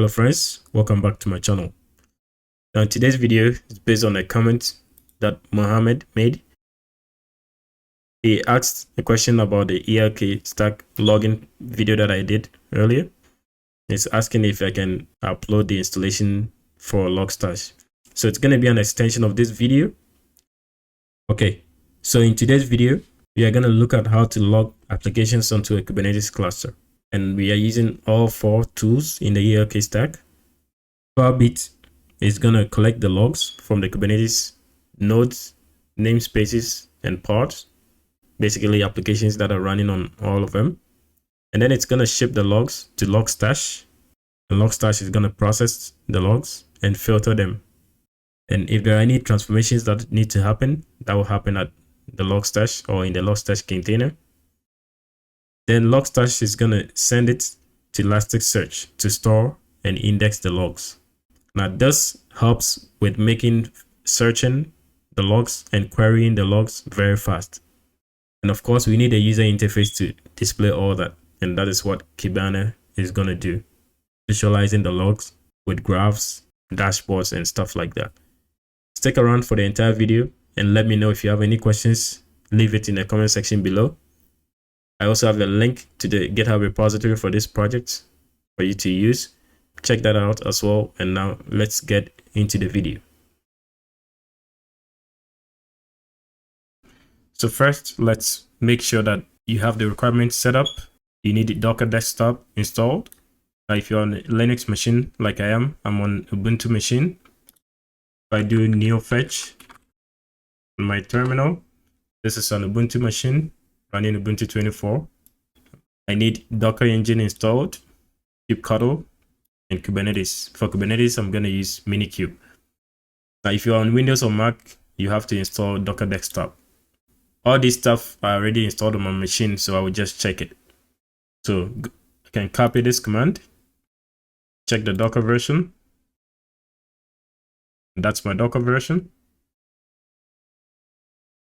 Hello friends, welcome back to my channel. Now today's video is based on a comment that Mohammed made. He asked a question about the ELK Stack login video that I did earlier. He's asking if I can upload the installation for Logstash. So it's going to be an extension of this video. Okay, so in today's video, we are going to look at how to log applications onto a Kubernetes cluster. And we are using all 4 tools in the ELK Stack. Filebeat is going to collect the logs from the Kubernetes nodes, namespaces, and pods, basically applications that are running on all of them. And then it's going to ship the logs to Logstash, and Logstash is going to process the logs and filter them. And if there are any transformations that need to happen, that will happen at the Logstash or in the Logstash container. Then Logstash is going to send it to Elasticsearch to store and index the logs. Now this helps with making searching the logs and querying the logs very fast. And of course, we need a user interface to display all that. And that is what Kibana is going to do. Visualizing the logs with graphs, dashboards, and stuff like that. Stick around for the entire video and let me know if you have any questions. Leave it in the comment section below. I also have a link to the GitHub repository for this project for you to use. Check that out as well. And now let's get into the video. So first, let's make sure that you have the requirements set up. You need the Docker desktop installed. Now, if you're on a Linux machine like I am, I'm on Ubuntu machine. If I do neo fetch on my terminal, this is on Ubuntu machine running Ubuntu 24. I need Docker engine installed, kubectl, and Kubernetes. For Kubernetes, I'm going to use Minikube. Now, if you're on Windows or Mac, you have to install Docker desktop. All this stuff are already installed on my machine, so I will just check it. So I can copy this command, check the Docker version. That's my Docker version.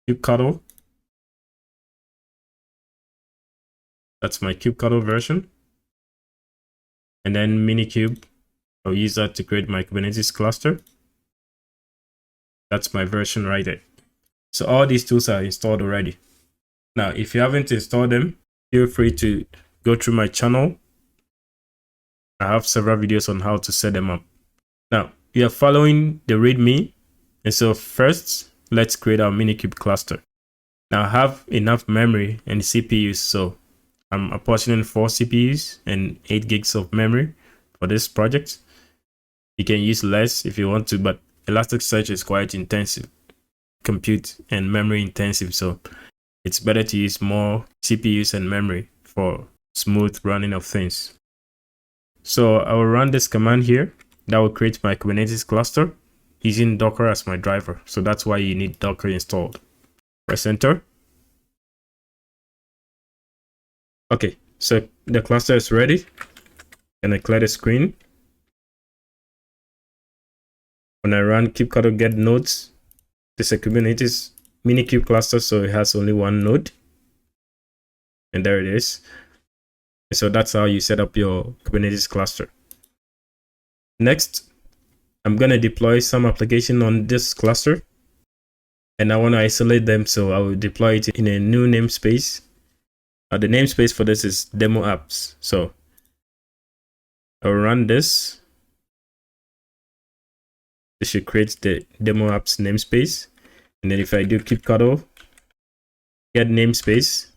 Kubectl. That's my kubectl version. And then Minikube, I'll use that to create my Kubernetes cluster. That's my version right there. So all these tools are installed already. Now, if you haven't installed them, feel free to go through my channel. I have several videos on how to set them up. Now, we are following the README. And so first, let's create our Minikube cluster. Now, I have enough memory and CPUs, so I'm apportioning 4 CPUs and 8 gigs of memory for this project. You can use less if you want to, but Elasticsearch is quite intensive, compute and memory intensive, so it's better to use more CPUs and memory for smooth running of things. So I will run this command here that will create my Kubernetes cluster using Docker as my driver. So that's why you need Docker installed. Press enter. Okay, so the cluster is ready. And I clear the screen. When I run kubectl get nodes, this is a Kubernetes Minikube cluster, so it has only one node. And there it is. So that's how you set up your Kubernetes cluster. Next, I'm going to deploy some application on this cluster. And I want to isolate them, so I will deploy it in a new namespace. The namespace for this is demo apps. So I'll run this. This should create the demo apps namespace. And then if I do kubectl get namespace,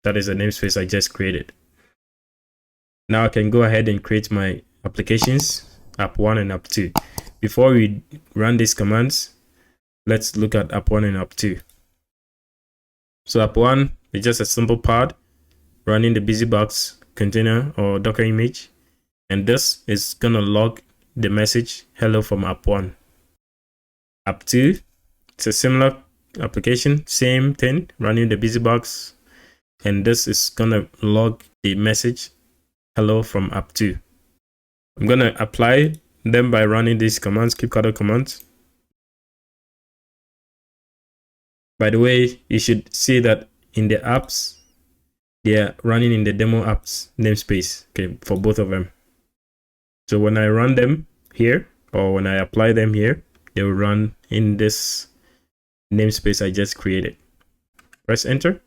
that is a namespace I just created. Now I can go ahead and create my applications, app 1 and app 2. Before we run these commands, let's look at app 1 and app 2. So app 1 is just a simple pod running the Busybox container or Docker image. And this is going to log the message hello from app 1. App 2, it's a similar application, same thing, running the Busybox. And this is going to log the message hello from app 2. I'm going to apply them by running these commands, kubectl commands. By the way, you should see that in the apps, they are running in the demo apps namespace, okay, for both of them. So when I run them here, or when I apply them here, they will run in this namespace I just created. Press enter.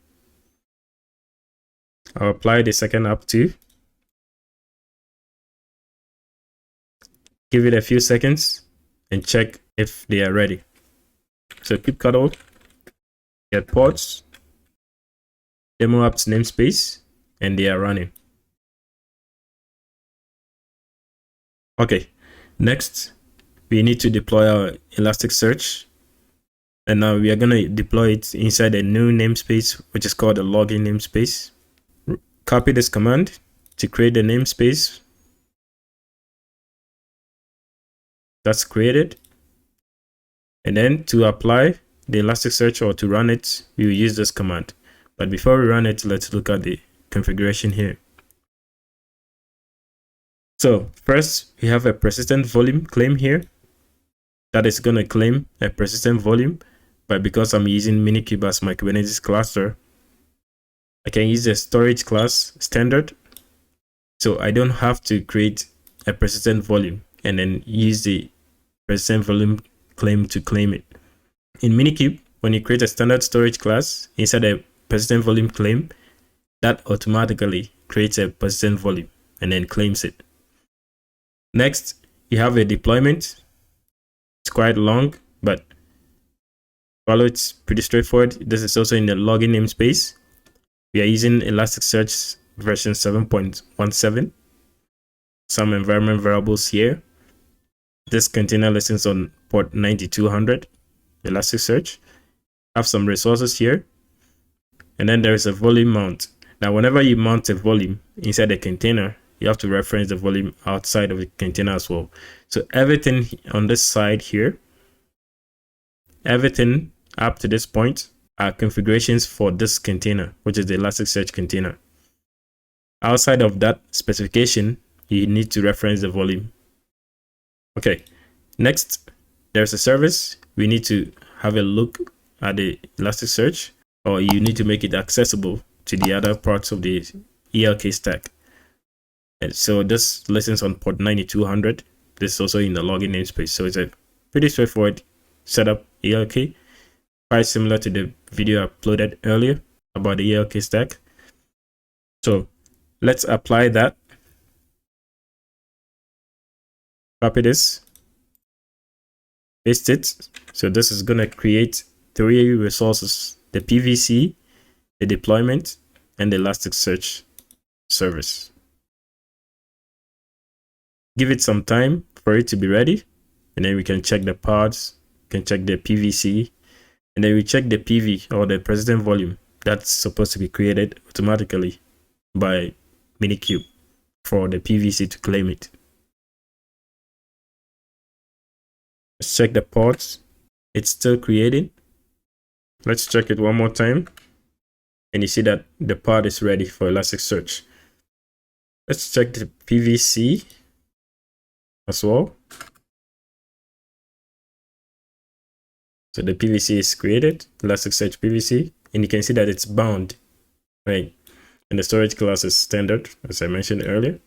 I'll apply the second app too. Give it a few seconds and check if they are ready. So kubectl, get pods, demo apps namespace, and they are running. Okay, next we need to deploy our Elasticsearch, and now we are going to deploy it inside a new namespace, which is called a login namespace. Copy this command to create the namespace that's created, and then to apply the Elasticsearch or to run it, we will use this command. But before we run it, let's look at the configuration here. So first, we have a persistent volume claim here that is going to claim a persistent volume, but because I'm using Minikube as my Kubernetes cluster, I can use the storage class standard, so I don't have to create a persistent volume and then use the persistent volume claim to claim it. In Minikube, when you create a standard storage class inside a persistent volume claim, that automatically creates a persistent volume and then claims it. Next, you have a deployment. It's quite long, but follow it's pretty straightforward. This is also in the login namespace. We are using Elasticsearch version 7.17. Some environment variables here. This container listens on port 9200, Elasticsearch. Have some resources here. And then there is a volume mount. Now, whenever you mount a volume inside a container, you have to reference the volume outside of the container as well. So everything on this side here, everything up to this point are configurations for this container, which is the Elasticsearch container. Outside of that specification, you need to reference the volume. Okay, next, there's a service. We need to have a look at the Elasticsearch, or you need to make it accessible to the other parts of the ELK stack. And so this listens on port 9200. This is also in the login namespace. So it's a pretty straightforward setup ELK, quite similar to the video I uploaded earlier about the ELK stack. So let's apply that. Copy this, paste it. So this is going to create 3 resources: the PVC, the deployment, and the Elasticsearch service. Give it some time for it to be ready, and then we can check the pods, can check the PVC, and then we check the PV, or the persistent volume, that's supposed to be created automatically by Minikube for the PVC to claim it. Let's check the pods. It's still creating. Let's check it one more time, and you see that the pod is ready for Elasticsearch. Let's check the PVC as well. So the PVC is created, Elasticsearch PVC, and you can see that it's bound, right? And the storage class is standard, as I mentioned earlier.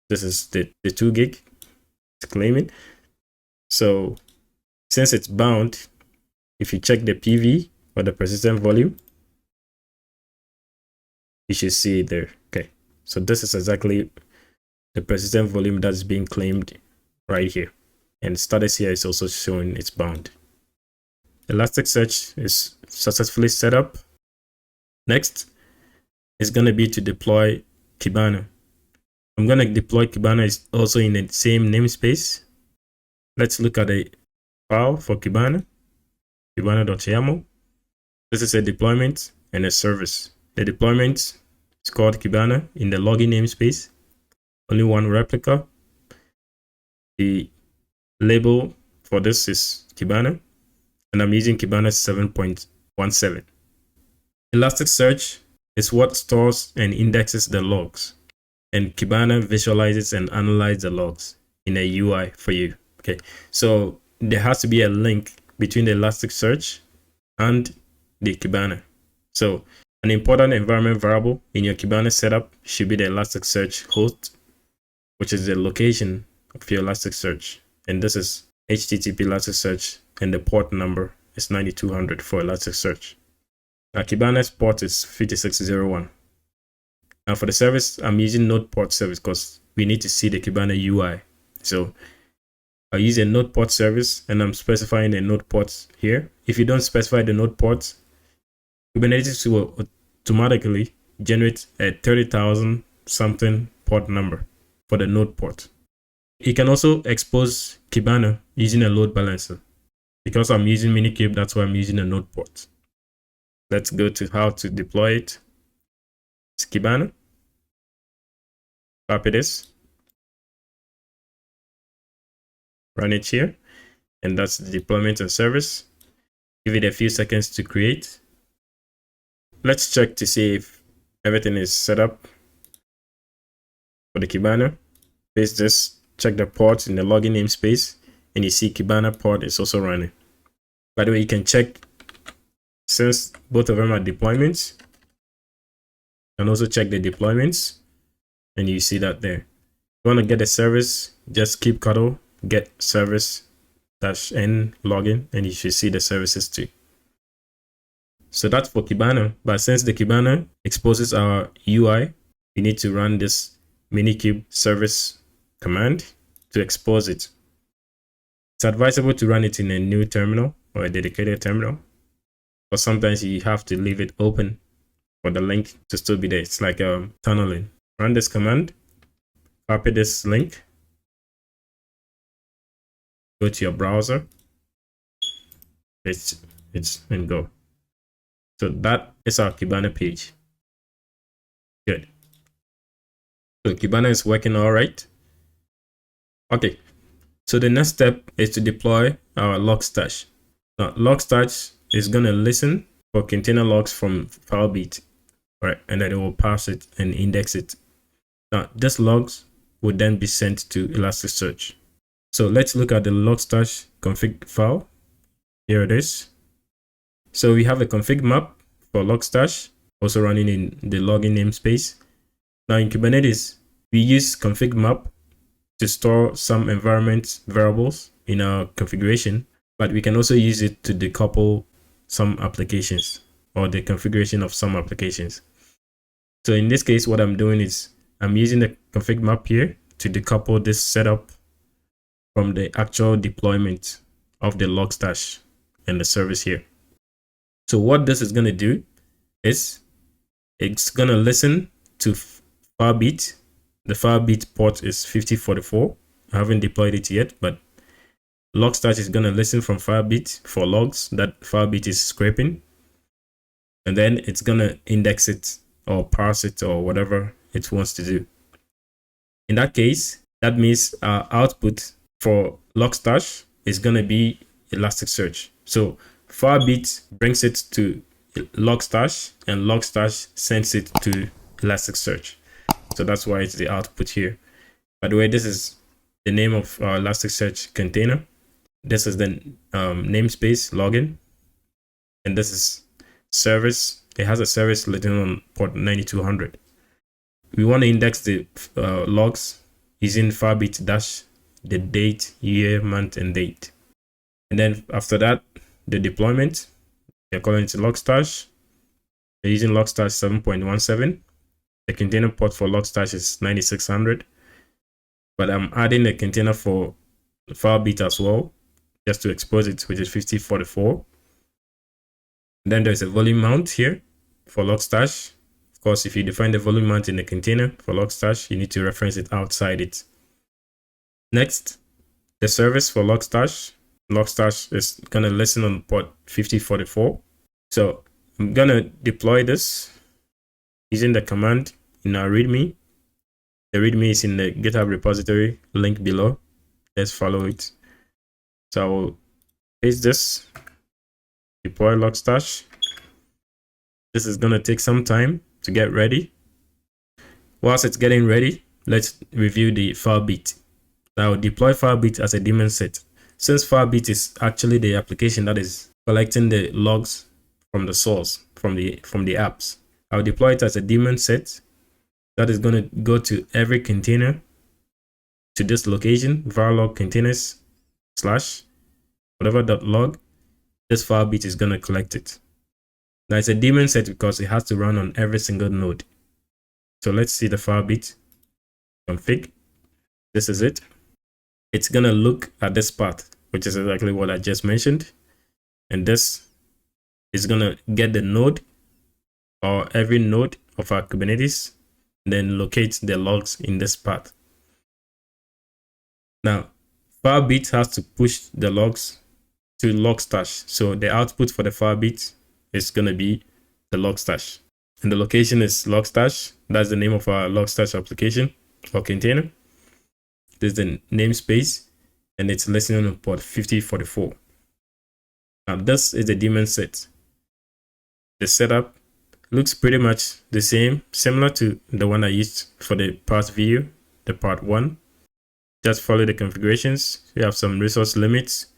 This is the 2 gig to claim it. So since it's bound, if you check the PV or the persistent volume, you should see it there. Okay, so this is exactly the persistent volume that's being claimed right here, and status here is also showing it's bound. Elasticsearch is successfully set up. Next is going to be to deploy Kibana. I'm going to deploy Kibana is also in the same namespace. Let's look at a file for Kibana, kibana.yaml. This is a deployment and a service. The deployment is called Kibana in the login namespace. Only one replica. The label for this is Kibana, and I'm using Kibana 7.17. Elasticsearch is what stores and indexes the logs, and Kibana visualizes and analyzes the logs in a UI for you. Okay, so there has to be a link between the Elasticsearch and the Kibana. So an important environment variable in your Kibana setup should be the Elasticsearch host. which is the location of your Elasticsearch. And this is HTTP Elasticsearch, and the port number is 9200 for Elasticsearch. Now Kibana's port is 5601. Now for the service, I'm using node port service because we need to see the Kibana UI. So I use a node port service, and I'm specifying the node ports here. If you don't specify the node ports, Kubernetes will automatically generate a 30,000 something port number for the node port. You can also expose Kibana using a load balancer. Because I'm using Minikube, that's why I'm using a node port. Let's go to how to deploy it. It's Kibana. Copy this. Run it here. And that's the deployment and service. Give it a few seconds to create. Let's check to see if everything is set up for the Kibana. Paste this, check the port in the login namespace, and you see Kibana port is also running. By the way, you can check, since both of them are deployments, and also check the deployments, and you see that there. If you want to get the service, just keep cuddle, get service -n login, and you should see the services too. So that's for Kibana, but since the Kibana exposes our UI, we need to run this Minikube service command to expose it. It's advisable to run it in a new terminal or a dedicated terminal, but sometimes you have to leave it open for the link to still be there. It's like tunneling. Run this command, copy this link, go to your browser, and go. So that is our Kibana page. Good. So Kibana is working all right. Okay. So the next step is to deploy our Logstash. Now Logstash is going to listen for container logs from Filebeat, right? And then it will parse it and index it. Now these logs would then be sent to Elasticsearch. So let's look at the Logstash config file. Here it is. So we have a config map for Logstash, also running in the login namespace. Now in Kubernetes, we use config map to store some environment variables in our configuration, but we can also use it to decouple some applications or the configuration of some applications. So in this case, what I'm doing is I'm using the config map here to decouple this setup from the actual deployment of the Logstash and the service here. So what this is going to do is it's going to listen to Filebeat. The Filebeat port is 5044. I haven't deployed it yet, but Logstash is going to listen from Filebeat for logs that Filebeat is scraping. And then it's going to index it or parse it or whatever it wants to do. In that case, that means our output for Logstash is going to be Elasticsearch. So Filebeat brings it to Logstash, and Logstash sends it to Elasticsearch. So that's why it's the output here. By the way, this is the name of our Elasticsearch container. This is the namespace login, and this is service. It has a service written on port 9200. We want to index the logs using Filebeat dash the date, year, month, and date. And then after that, the deployment, they're calling it Logstash. They're using Logstash 7.17. The container port for Logstash is 9600. But I'm adding a container for Filebeat as well, just to expose it, which is 5044. And then there's a volume mount here for Logstash. Of course, if you define the volume mount in the container for Logstash, you need to reference it outside it. Next, the service for Logstash. Logstash is going to listen on port 5044. So I'm going to deploy this using the command in our README. The README is in the GitHub repository, link below. Let's follow it. So I will paste this, deploy Logstash. This is going to take some time to get ready. Whilst it's getting ready, let's review the Filebeat. Now deploy Filebeat as a DaemonSet. Since Filebeat is actually the application that is collecting the logs from the source, from the apps, I'll deploy it as a DaemonSet that is going to go to every container to this location, varlog containers slash whatever .log, this Filebeat is going to collect it. Now it's a daemon set because it has to run on every single node. So let's see the Filebeat config. This is it. It's going to look at this path, which is exactly what I just mentioned. And this is going to get the node or every node of our Kubernetes, then locate the logs in this path. Now, Filebeat has to push the logs to Logstash. So the output for the Filebeat is going to be the Logstash. And the location is Logstash. That's the name of our Logstash application or container. This is the namespace, and it's listening on port 5044. Now, this is the daemon set. The setup looks pretty much the same, similar to the one I used for the past video, the part 1. Just follow the configurations. You have some resource limits,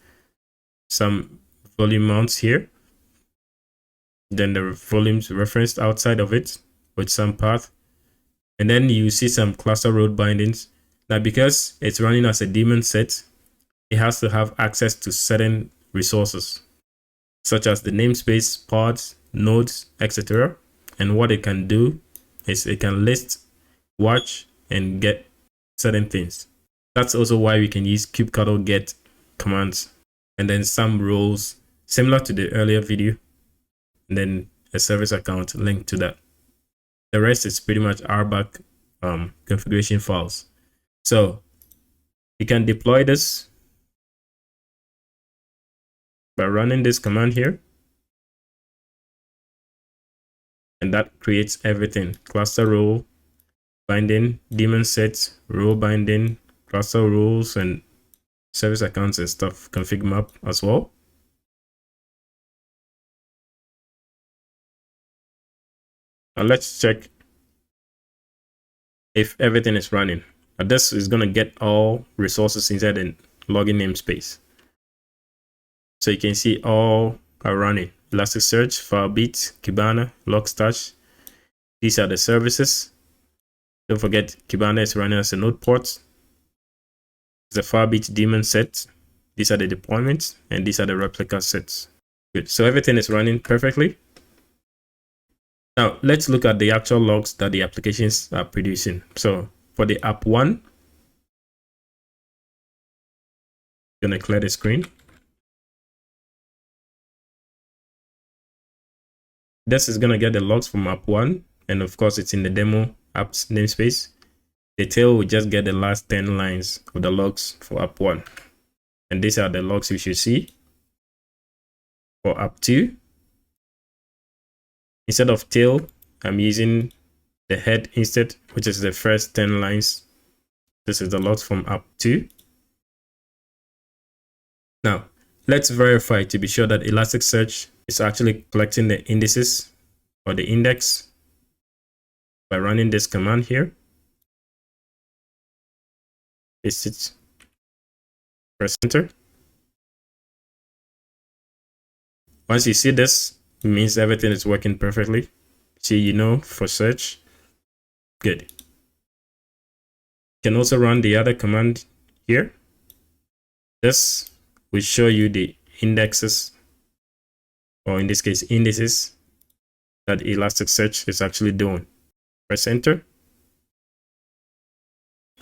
some volume mounts here, then the volumes referenced outside of it with some path, and then you see some cluster role bindings. Now, because it's running as a daemon set, it has to have access to certain resources, such as the namespace, pods, nodes, etc. And what it can do is it can list, watch, and get certain things. That's also why we can use kubectl get commands, and then some roles similar to the earlier video, and then a service account linked to that. The rest is pretty much RBAC configuration files. So you can deploy this by running this command here, and that creates everything: cluster role binding, daemon set, role binding, cluster rules, and service accounts and stuff, config map as well. Now let's check if everything is running. Now this is going to get all resources inside the login namespace. So you can see all are running: Elasticsearch, Filebeat, Kibana, Logstash. These are the services. Don't forget, Kibana is running as a node port. The Filebeat daemon set. These are the deployments, and these are the replica sets. Good. So everything is running perfectly. Now let's look at the actual logs that the applications are producing. So for the app 1, I'm gonna clear the screen. This is gonna get the logs from app 1, and of course it's in the demo apps namespace. The tail will just get the last 10 lines of the logs for app 1. And these are the logs you should see. For app 2, instead of tail, I'm using the head instead, which is the first 10 lines. This is the logs from app 2. Now, let's verify to be sure that Elasticsearch is actually collecting the indices or the index by running this command here. Paste it, press enter. Once you see this, it means everything is working perfectly. See, you know, for search, good. You can also run the other command here. This will show you the indexes, or in this case, indices that Elasticsearch is actually doing. Press enter.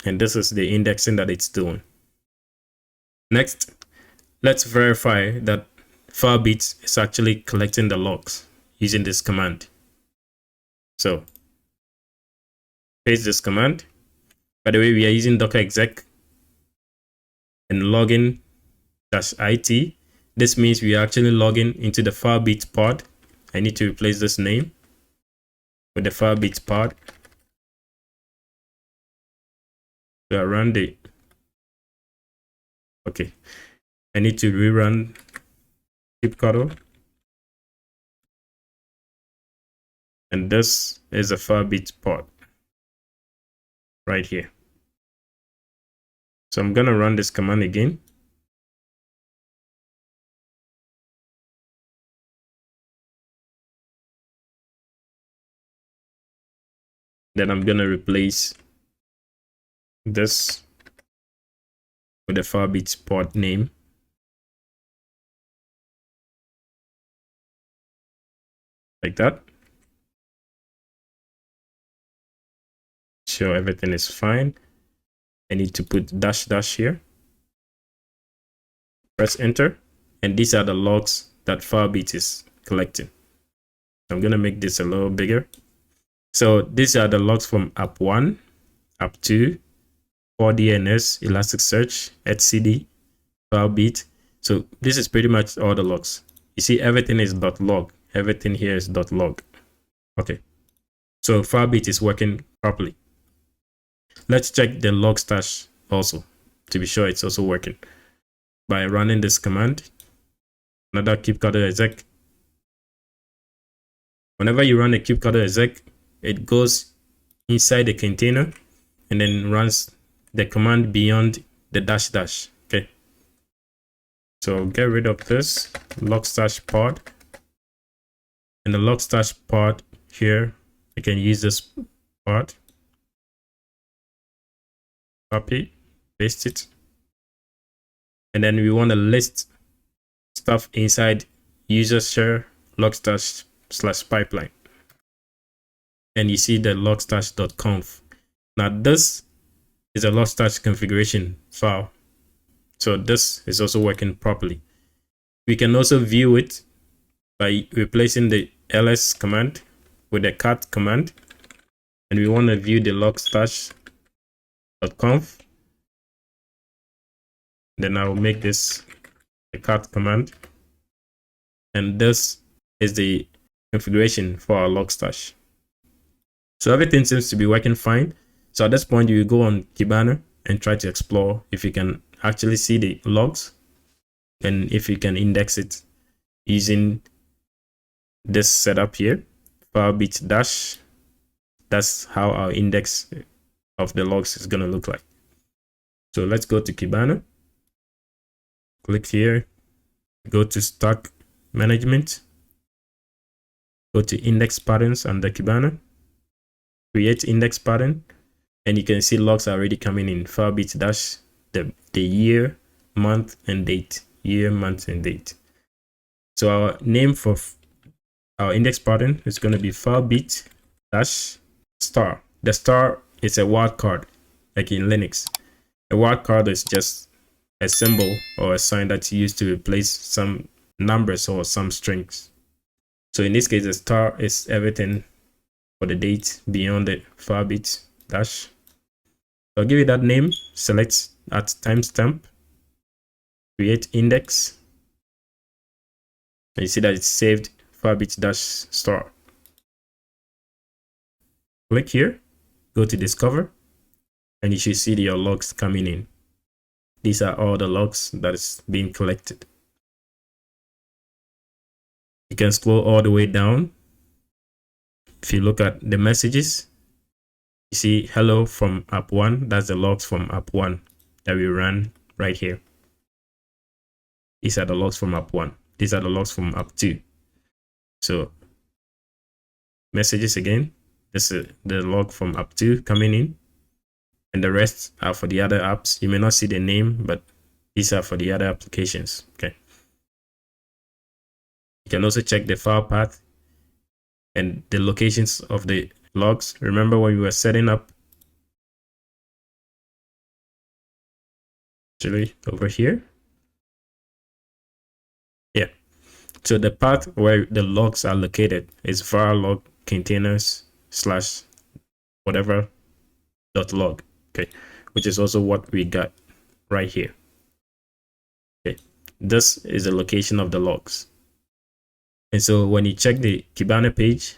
And this is the indexing that it's doing. Next, let's verify that Filebeat is actually collecting the logs using this command. So, paste this command. By the way, we are using docker exec and login-it. This means we are actually logging into the Filebeat pod. I need to replace this name with the Filebeat pod. So I run the, okay, I need to rerun kubectl, and this is a Filebeat pod right here. So I'm gonna run this command again. Then I'm gonna replace this with the Filebeat pod name. Like that. Sure, everything is fine. I need to put dash here. Press enter. And these are the logs that Filebeat is collecting. I'm going to make this a little bigger. So these are the logs from app 1, app 2, 4DNS, Elasticsearch, etcd, Filebeat. So this is pretty much all the logs. You see, everything is .log. Everything here is .log. Okay. So Filebeat is working properly. Let's check the Logstash also to be sure it's also working by running this command. Another kubectl exec. Whenever you run a kubectl exec, it goes inside the container and then runs the command beyond the dash. Okay. So get rid of this Logstash pod. And the Logstash pod here, I can use this pod. Copy, paste it. And then we want to list stuff inside user share logstash/pipeline. And you see the logstash.conf. Now this is a Logstash configuration file. So this is also working properly. We can also view it by replacing the ls command with the cat command. And we want to view the logstash.conf. Then I will make this a cat command. And this is the configuration for our Logstash. So everything seems to be working fine. So at this point, you go on Kibana and try to explore if you can actually see the logs and if you can index it using this setup here, Filebeat dash. That's how our index of the logs is going to look like. So let's go to Kibana. Click here, go to stack management, go to index patterns under Kibana, create index pattern, and you can see logs are already coming in. Filebeat dash the year, month, and date. Year, month, and date. So our name for our index pattern is going to be Filebeat dash star. The star is a wildcard, like in Linux. A wildcard is just a symbol or a sign that's used to replace some numbers or some strings. So in this case, the star is everything for the date beyond the Filebeat dash. So I'll give it that name, select at timestamp, create index. And you see that it's saved Filebeat dash star. Click here, go to discover, and you should see your logs coming in. These are all the logs that is being collected. You can scroll all the way down. If you look at the messages, you see hello from app 1. That's the logs from app 1 that we ran right here. These are the logs from app 1. These are the logs from app 2. So messages again. This is the log from app 2 coming in. And the rest are for the other apps. You may not see the name, but these are for the other applications. Okay. You can also check the file path and the locations of the logs. Remember when we were setting up, actually over here. Yeah. So the path where the logs are located is var log containers / whatever .log. Okay, which is also what we got right here. Okay, this is the location of the logs. And so when you check the Kibana page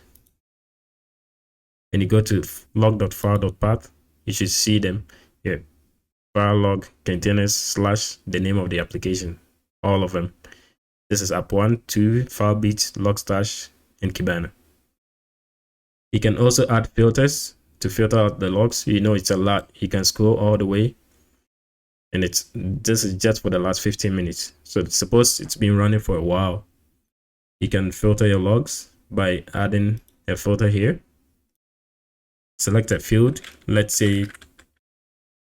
and you go to log.file.path, you should see them here. Var log containers / the name of the application, all of them. This is app 1, 2, Filebeat, Logstash, and Kibana. You can also add filters to filter out the logs. You know, it's a lot. You can scroll all the way, and this is just for the last 15 minutes. So suppose it's been running for a while. You can filter your logs by adding a filter here. Select a field, let's say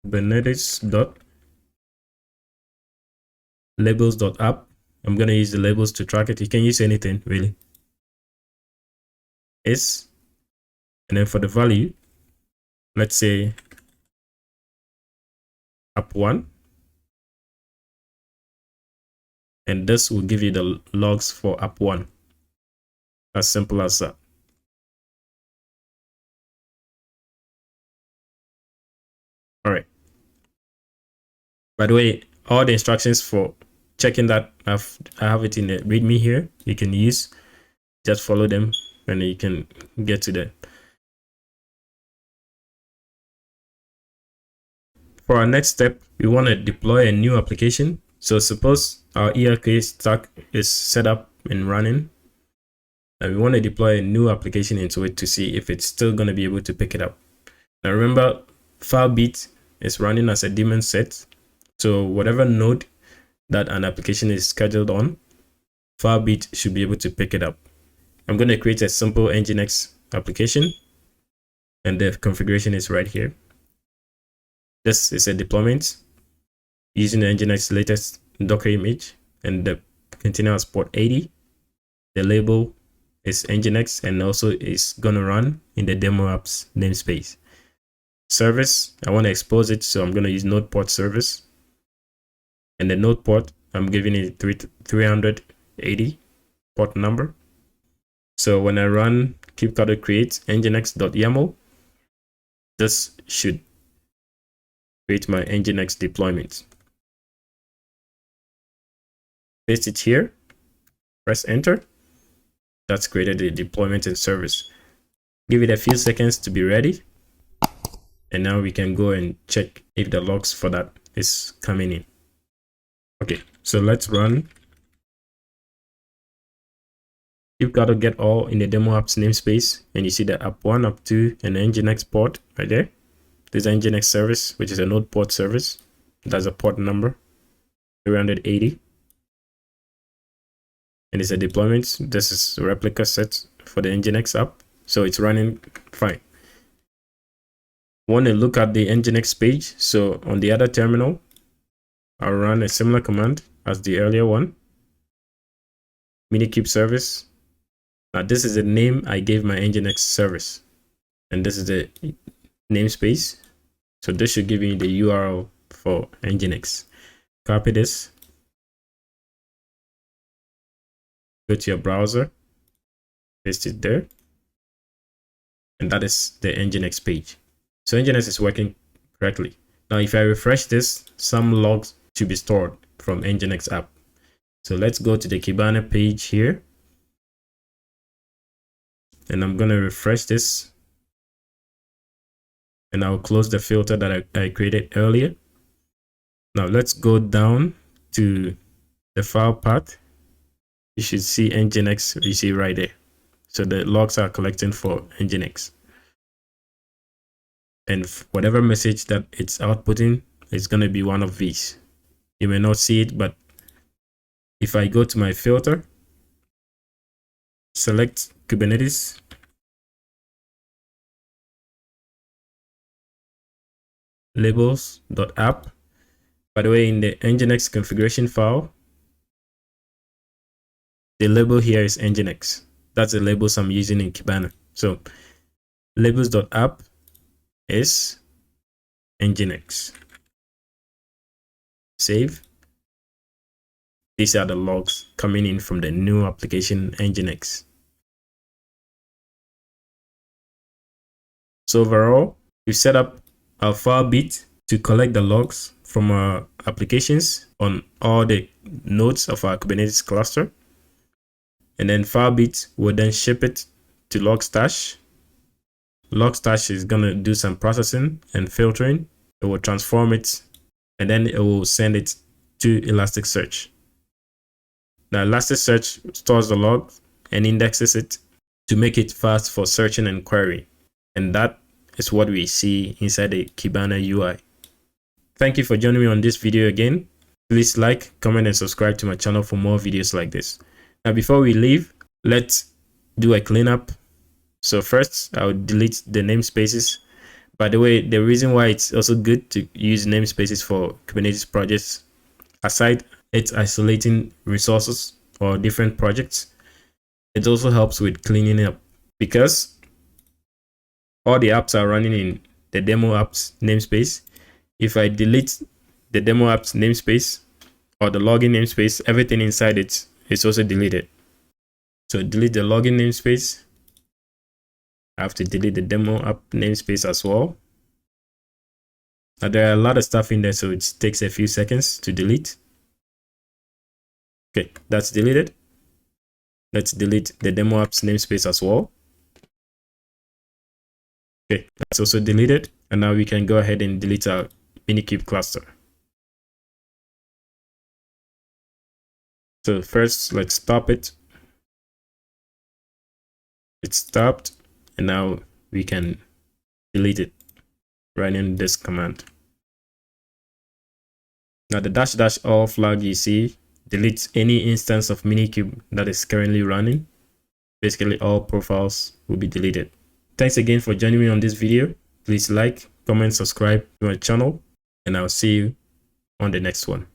Kubernetes labels.app. I'm going to use the labels to track it. You can use anything really. And then for the value, let's say app1, and this will give you the logs for app1. As simple as that. All right. By the way, all the instructions for checking that, I have it in the README here. You can use, just follow them and you can get to that. For our next step, we want to deploy a new application. So suppose our ELK stack is set up and running, and we want to deploy a new application into it to see if it's still going to be able to pick it up. Now remember, Filebeat is running as a DaemonSet. So whatever node that an application is scheduled on, Filebeat should be able to pick it up. I'm going to create a simple NGINX application, and the configuration is right here. This is a deployment using the NGINX latest Docker image, and the container has port 80. The label is NGINX and also is going to run in the demo apps namespace. Service, I want to expose it, so I'm going to use node port service. And the node port, I'm giving it 380 port number. So when I run kubectl create nginx.yaml, this should create my nginx deployment. Paste it here, press enter. That's created the deployment and service. Give it a few seconds to be ready. And now we can go and check if the logs for that is coming in. Okay, so let's run kubectl get all in the demo apps namespace, and you see the app1, app2, and the nginx port right there. There's an nginx service, which is a node port service. That's a port number 380, and it's a deployment. This is a replica set for the nginx app, so it's running fine. Want to look at the nginx page, so on the other terminal, I'll run a similar command as the earlier one. Minikube service. Now this is the name I gave my nginx service, and this is the namespace. So this should give you the URL for nginx. Copy this. Go to your browser, paste it there, and that is the nginx page. So nginx is working correctly. Now if I refresh this, some logs should be stored from NGINX App. So let's go to the Kibana page here, and I'm going to refresh this, and I'll close the filter that I created earlier. Now let's go down to the file path. You should see NGINX, you see right there. So the logs are collecting for NGINX, and whatever message that it's outputting is going to be one of these. You may not see it, but if I go to my filter, select Kubernetes, labels.app. By the way, in the nginx configuration file, the label here is nginx. That's the labels I'm using in Kibana. So labels.app is nginx. Save. These are the logs coming in from the new application nginx. So overall, we've set up our Filebeat to collect the logs from our applications on all the nodes of our Kubernetes cluster. And then Filebeat will then ship it to Logstash. Logstash is going to do some processing and filtering. It will transform it, and then it will send it to Elasticsearch. Now Elasticsearch stores the log and indexes it to make it fast for searching and query. And that is what we see inside the Kibana UI. Thank you for joining me on this video again. Please like, comment, and subscribe to my channel for more videos like this. Now before we leave, let's do a cleanup. So first, I'll delete the namespaces. By the way, the reason why it's also good to use namespaces for Kubernetes projects, aside It's isolating resources or different projects. It also helps with cleaning up because all the apps are running in the demo apps namespace. If I delete the demo apps namespace or the login namespace, everything inside it is also deleted. So delete the login namespace. I have to delete the demo app namespace as well. Now there are a lot of stuff in there, so it takes a few seconds to delete. Okay, that's deleted. Let's delete the demo apps namespace as well. Okay, that's also deleted. And now we can go ahead and delete our Minikube cluster. So first, let's stop it. It's stopped, and now we can delete it running this command. Now the --all flag you see deletes any instance of Minikube that is currently running. Basically, all profiles will be deleted. Thanks again for joining me on this video. Please like, comment, subscribe to my channel, and I'll see you on the next one.